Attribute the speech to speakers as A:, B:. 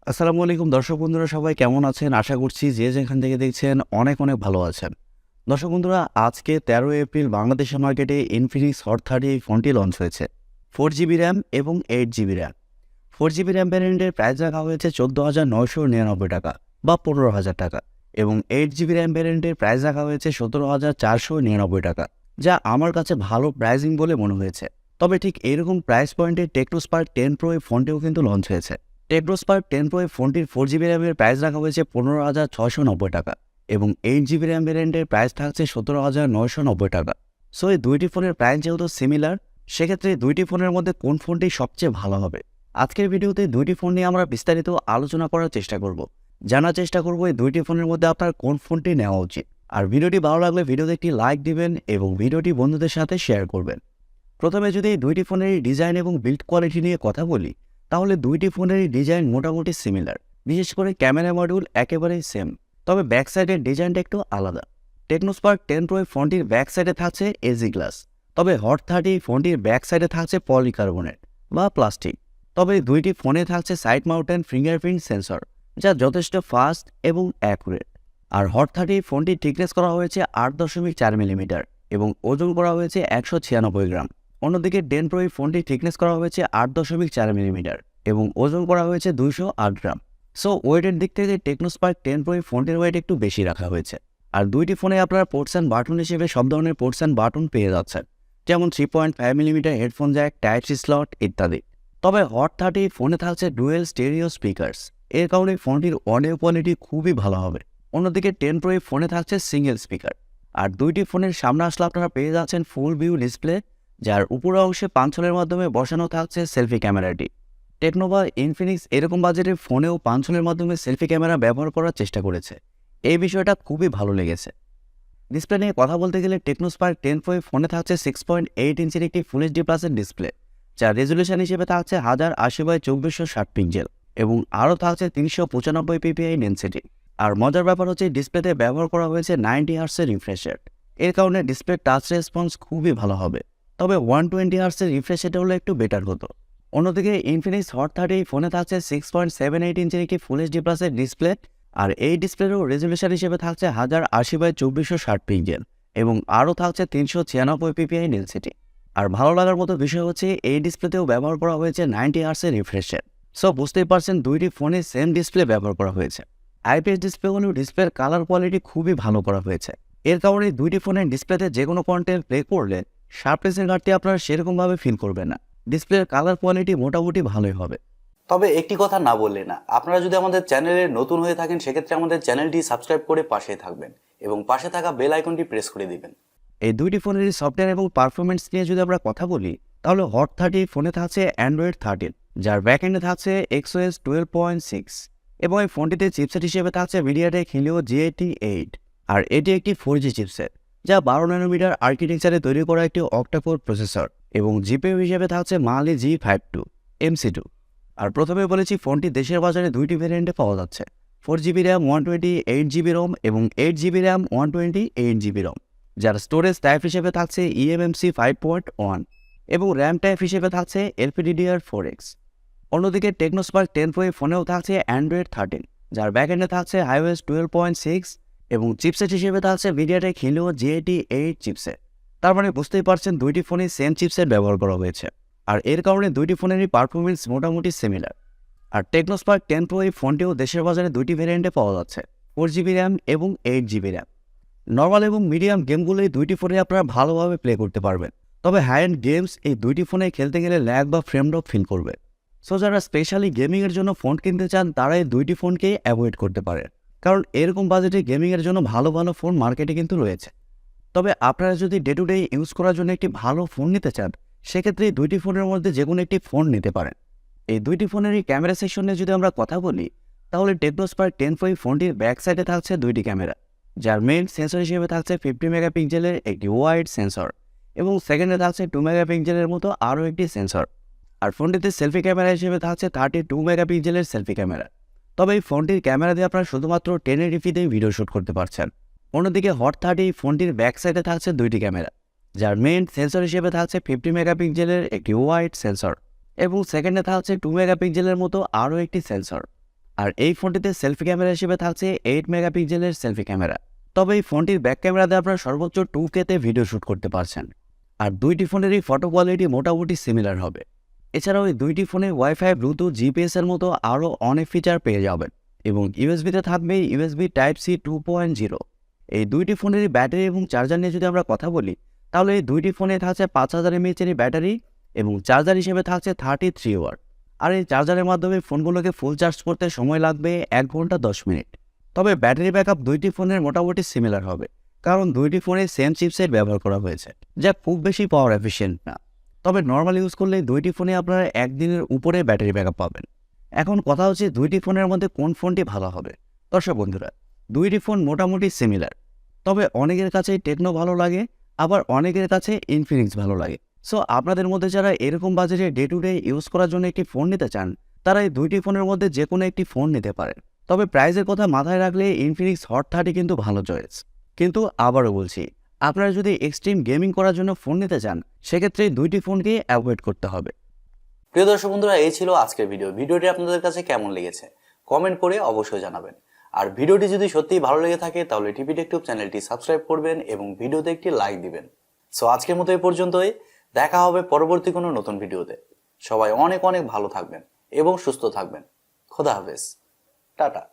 A: আসসালামু আলাইকুম দর্শক বন্ধুরা, সবাই কেমন আছেন? আশা করছি যে যেখান থেকে দেখছেন অনেক ভালো আছেন। দর্শক বন্ধুরা, আজকে 13 এপ্রিল বাংলাদেশের মার্কেটে ইনফিনিক্স হট 30 ফোনটি লঞ্চ হয়েছে। 4GB র্যাম এবং 8GB RAM. 4GB RAM ভ্যারিয়েন্টের price রাখা হয়েছে 14,999 টাকা বা 15,000 টাকা, এবং 8GB র্যাম ভ্যারিয়েন্টের প্রাইস রাখা হয়েছে 17,499 টাকা, যা আমার কাছে ভালো প্রাইসিং বলে মনে হয়েছে। তবে ঠিক এরকম প্রাইস পয়েন্টে টেকনো স্পার্ক 10 প্রো এই ফোনটিও কিন্তু লঞ্চ হয়েছে। টেকনো স্পার্ক 10 প্রো এই ফোনটির 4GB র্যামের প্রাইস রাখা হয়েছে 15,690 টাকা, এবং 8GB র্যাম ভ্যারিয়েন্টের প্রাইস থাকছে 17,990 টাকা। সো এই দুইটি ফোনের প্রাইস যেহেতু সিমিলার, সেক্ষেত্রে দুইটি ফোনের মধ্যে কোন ফোনটি সবচেয়ে ভালো হবে, আজকের ভিডিওতে দুইটি ফোন নিয়ে আমরা বিস্তারিত আলোচনা করার চেষ্টা করব। জানার চেষ্টা করব এই দুইটি ফোনের মধ্যে আপনার কোন ফোনটি নেওয়া উচিত। আর ভিডিওটি ভালো লাগলে ভিডিওতে একটি লাইক দিবেন এবং ভিডিওটি বন্ধুদের সাথে শেয়ার করবেন। প্রথমে যদি এই দুইটি ফোনের ডিজাইন এবং বিল্ড কোয়ালিটি নিয়ে কথা বলি, তাহলে দুইটি ফোনের ডিজাইন মোটামুটি সিমিলার। বিশেষ করে ক্যামেরা মডিউল একেবারেই সেম, তবে ব্যাক সাইডের ডিজাইনটা একটু আলাদা। টেকনো স্পার্ক 10 প্রো ফোনটির ব্যাক সাইডে থাকছে এজি গ্লাস, তবে হট 30 ফোনটির ব্যাক সাইডে থাকছে পলিকার্বনেট বা প্লাস্টিক। তবে দুইটি ফোনে থাকছে সাইড মাউন্টেন ফিঙ্গারপ্রিন্ট সেন্সর, যা যথেষ্ট ফাস্ট এবং অ্যাকুরেট। আর হট 30 ফোনটি থিকনেস করা হয়েছে 8.4 মিলিমিটার এবং ওজন করা হয়েছে 196 গ্রাম। অন্যদিকে 10 প্রো ফোনটি থিকনেস করা হয়েছে 8.4 মিলিমিটার এবং ওজন করা হয়েছে 208 গ্রাম। সো ওয়েটের দিক থেকে টেকনো স্পার্ক 10 প্রো ফোনটির ওয়েট একটু বেশি রাখা হয়েছে। আর দুইটি ফোনে আপনারা পোর্টস অ্যান্ড বাটন হিসেবে সব ধরনের পোর্টস অ্যান্ড বাটন পেয়ে যাচ্ছেন, যেমন 3.5 millimetre headphone jack, type C slot ইত্যাদি। তবে হট 30 ফোনে থাকছে ডুয়েল স্টেরিও স্পিকার্স, এর কারণে ফোনটির অডিও কোয়ালিটি খুবই ভালো হবে। অন্যদিকে 10 প্রো ফোনে থাকছে সিঙ্গেল স্পিকার। আর দুইটি ফোনের সামনে আসলে আপনারা পেয়ে যাচ্ছেন ফুল ভিউ ডিসপ্লে, যার উপরের অংশে পাঞ্চলের মাধ্যমে বসানো থাকছে সেলফি ক্যামেরাটি। টেকনো বা ইনফিনিক্স এরকম বাজেটের ফোনেও পাঞ্চলের মাধ্যমে সেলফি ক্যামেরা ব্যবহার করার চেষ্টা করেছে, এই বিষয়টা খুবই ভালো লেগেছে। ডিসপ্লে নিয়ে কথা বলতে গেলে টেকনো স্পার্ক 10 প্রো ফোনে থাকছে 6.8 ইঞ্চির একটি ফুল এইচডি প্লাসের ডিসপ্লে, যার রেজুলেশন হিসেবে থাকছে 1080x2460 পিক্সেল এবং আরও থাকছে 395 ppi ডেন্সিটি। আর মজার ব্যাপার হচ্ছে ডিসপ্লেতে ব্যবহার করা হয়েছে 90 হার্টসের রিফ্রেশ রেট, এর কারণে ডিসপ্লে টাচ রেসপন্স খুবই ভালো হবে। তবে 120 হার্টসের রিফ্রেশ রেট হলে একটু বেটার হতো। অন্যদিকে ইনফিনিক্স হট 30 ফোনে থাকছে 6.78 ইঞ্চির একটি ফুল এইচডি প্লাসের ডিসপ্লে, আর এই ডিসপ্লেরও রেজুলেশন হিসেবে থাকছে 1080x2460 পিক্সেল এবং আরও থাকছে 396 ppi ডেন্সিটি। আর ভালো লাগার মতো বিষয় হচ্ছে এই ডিসপ্লেতেও ব্যবহার করা হয়েছে 90 হার্টসের রিফ্রেশ রেট। সো বুঝতেই পারছেন দুইটি ফোনে সেম ডিসপ্লে ব্যবহার করা হয়েছে। আইপিএস ডিসপ্লে হলেও ডিসপ্লের কালার কোয়ালিটি খুবই ভালো করা হয়েছে, এর কারণে দুইটি ফোনের ডিসপ্লেতে যে কোনো কন্টেন্ট প্লে করলে শার্পনেসের ঘাটতি আপনারা সেরকমভাবে ফিল করবেন না। ডিসপ্লের কালার কোয়ালিটি মোটামুটি ভালোই হবে। তবে একটি কথা না বললে না, আপনারা যদি আমাদের চ্যানেলে নতুন হয়ে থাকেন সেক্ষেত্রে আমাদের চ্যানেলটি সাবস্ক্রাইব করে পাশে থাকবেন এবং পাশে থাকা বেল আইকনটি প্রেস করে দিবেন। এই দুইটি ফোনের সফটওয়্যার এবং পারফরমেন্স নিয়ে যদি আমরা কথা বলি, তাহলে হট 30 ফোনে থাকছে অ্যান্ড্রয়েড 13, যার ব্যাকএন্ডে থাকছে XOS 12.6 এবং এই ফোনটিতে চিপসেট হিসেবে থাকছে মিডিয়াটেক হিলিও G80-8। আর এটি একটি 4G চিপসেট, যা 12 ন্যানোমিটার আর্কিটেকচারে তৈরি করা একটি অক্টাকোর প্রসেসর, এবং জিপিইউ হিসেবে থাকছে মালি G52 MC2। আর প্রথমে বলেছি ফোনটি দেশের বাজারে দুইটি ভ্যারিয়েন্টে পাওয়া যাচ্ছে, 4GB র্যাম 128GB ROM এবং 8GB র্যাম 128GB ROM, যার স্টোরেজ টাইপ হিসেবে থাকছে eMMC 5.1 এবং র্যাম টাইপ হিসেবে থাকছে LPDDR4X। অন্যদিকে টেকনো স্পার্ক 10 প্রো ফোনেও থাকছে অ্যান্ড্রয়েড 13, যার ব্যাকএন্ডে থাকছে iOS 12.6 এবং চিপসেট হিসেবে থাকছে মিডিয়াটেক হিলিও G80-8 চিপসেট। তার মানে বুঝতেই পারছেন দুইটি ফোনে সেম চিপসেট ব্যবহার করা হয়েছে, আর এর কারণে দুইটি ফোনেরই পারফরমেন্স মোটামুটি সিমিলার। আর টেকনো স্পার্ক 10 প্রো ফোনটিও দেশের বাজারে দুইটি ভ্যারিয়েন্টে পাওয়া যাচ্ছে, 4GB র্যাম এবং 8GB র্যাম। নর্মাল এবং মিডিয়াম গেমগুলো এই দুইটি ফোনে আপনারা ভালোভাবে প্লে করতে পারবেন, তবে হাই এন্ড গেমস এই দুইটি ফোনে খেলতে গেলে ল্যাগ বা ফ্রেম ড্রপ ফিল করবে। সো যারা স্পেশালি গেমিংয়ের জন্য ফোন কিনতে চান তারা এই দুইটি ফোনকেই অ্যাভয়েড করতে পারেন, কারণ এরকম বাজেটে গেমিংয়ের জন্য ভালো ভালো ফোন মার্কেটে কিন্তু রয়েছে। তবে আপনারা যদি ডে টু ডে ইউজ করার জন্য একটি ভালো ফোন নিতে চান, সেক্ষেত্রে এই দুইটি ফোনের মধ্যে যে কোনো একটি ফোন নিতে পারেন। এই দুইটি ফোনেরই ক্যামেরা সেকশন নিয়ে যদি আমরা কথা বলি, তাহলে টেকনো স্পার্ক 10 প্রো ফোনটির ব্যাক সাইডে থাকছে দুইটি ক্যামেরা, যার মেইন সেন্সর হিসেবে থাকছে 50 মেগাপিক্সেলের একটি ওয়াইড সেন্সর এবং সেকেন্ডে থাকছে 2 মেগাপিক্সেলের মতো আরও একটি সেন্সর। আর ফোনটিতে সেলফি ক্যামেরা হিসেবে থাকছে 32 মেগাপিক্সেলের সেলফি ক্যামেরা। তবে এই ফোনটির ক্যামেরা দিয়ে আপনারা শুধুমাত্র 1080pতেই ভিডিও শ্যুট করতে পারছেন। অন্যদিকে হট 30 ফোনটির ব্যাক সাইডে থাকছে দুইটি ক্যামেরা, যার মেইন সেন্সর হিসেবে থাকছে 50 মেগাপিক্সেলের একটি ওয়াইড সেন্সর এবং সেকেন্ডে থাকছে 2 মেগাপিক্সেলের মতো আরও একটি সেন্সর। আর এই ফোনটিতে সেলফি ক্যামেরা হিসেবে থাকছে 8 মেগাপিক্সেলের সেলফি ক্যামেরা। তবে এই ফোনটির ব্যাক ক্যামেরাতে আপনারা সর্বোচ্চ 2K তে ভিডিও শ্যুট করতে পারছেন। আর দুইটি ফোনেরই ফটো কোয়ালিটি মোটামুটি সিমিলার হবে। এছাড়াও এই দুইটি ফোনে ওয়াইফাই, ব্লুটুথ, জিপিএস এর মতো আরও অনেক ফিচার পেয়ে যাবেন এবং ইউএসবিতে থাকবে ইউএসবি Type-C 2.0। এই দুইটি ফোনেরই ব্যাটারি এবং চার্জার নিয়ে যদি আমরা কথা বলি, তাহলে এই দুইটি ফোনে থাকছে 5000 mAh ব্যাটারি এবং চার্জার হিসেবে থাকছে 33 ওয়াট। আর এই চার্জারের মাধ্যমে ফোনগুলোকে ফুল চার্জ করতে সময় লাগবে 1 ঘন্টা 10 মিনিট। তবে ব্যাটারি ব্যাকআপ দুইটি ফোনের মোটামুটি সিমিলার হবে, কারণ দুইটি ফোনে সেম চিপসেট ব্যবহার করা হয়েছে, যা খুব বেশি পাওয়ার এফিশিয়েন্ট না। তবে নর্মাল ইউজ করলে দুইটি ফোনে আপনারা একদিনের উপরে ব্যাটারি ব্যাকআপ পাবেন। এখন কথা হচ্ছে দুইটি ফোনের মধ্যে কোন ফোনটি ভালো হবে। দর্শক বন্ধুরা, দুইটি ফোন মোটামুটি সিমিলার, তবে অনেকের কাছে টেকনো ভালো লাগে, আবার অনেকের কাছে ইনফিনিক্স ভালো লাগে। সো আপনাদের মধ্যে যারা এরকম বাজেটে ডে টু ডে ইউজ করার জন্য একটি ফোন নিতে চান, তারা এই দুইটি ফোনের মধ্যে যে কোনো একটি ফোন নিতে পারেন। তবে প্রাইসের কথা মাথায় রাখলে ইনফিনিক্স হট 30 কিন্তু ভালো চয়েস। কিন্তু আবারও বলছি, আপনারা যদি এক্সট্রিম গেমিং করার জন্য ফোন নিতে চান, সেক্ষেত্রে দুইটি ফোনকে অ্যাভয়েড করতে হবে।
B: প্রিয় দর্শক বন্ধুরা, এই ছিল আজকের ভিডিওটি আপনাদের কাছে কেমন লেগেছে কমেন্ট করে অবশ্যই জানাবেন। আর ভিডিওটি যদি সত্যিই ভালো লেগে থাকে তাহলে টিপটেকটুব চ্যানেলটি সাবস্ক্রাইব করবেন এবং ভিডিওতে একটি লাইক দিবেন। সো আজকের মতো এই পর্যন্তই, দেখা হবে পরবর্তী কোনো নতুন ভিডিওতে। সবাই অনেক অনেক ভালো থাকবেন এবং সুস্থ থাকবেন। খোদা হাফেজ, টাটা।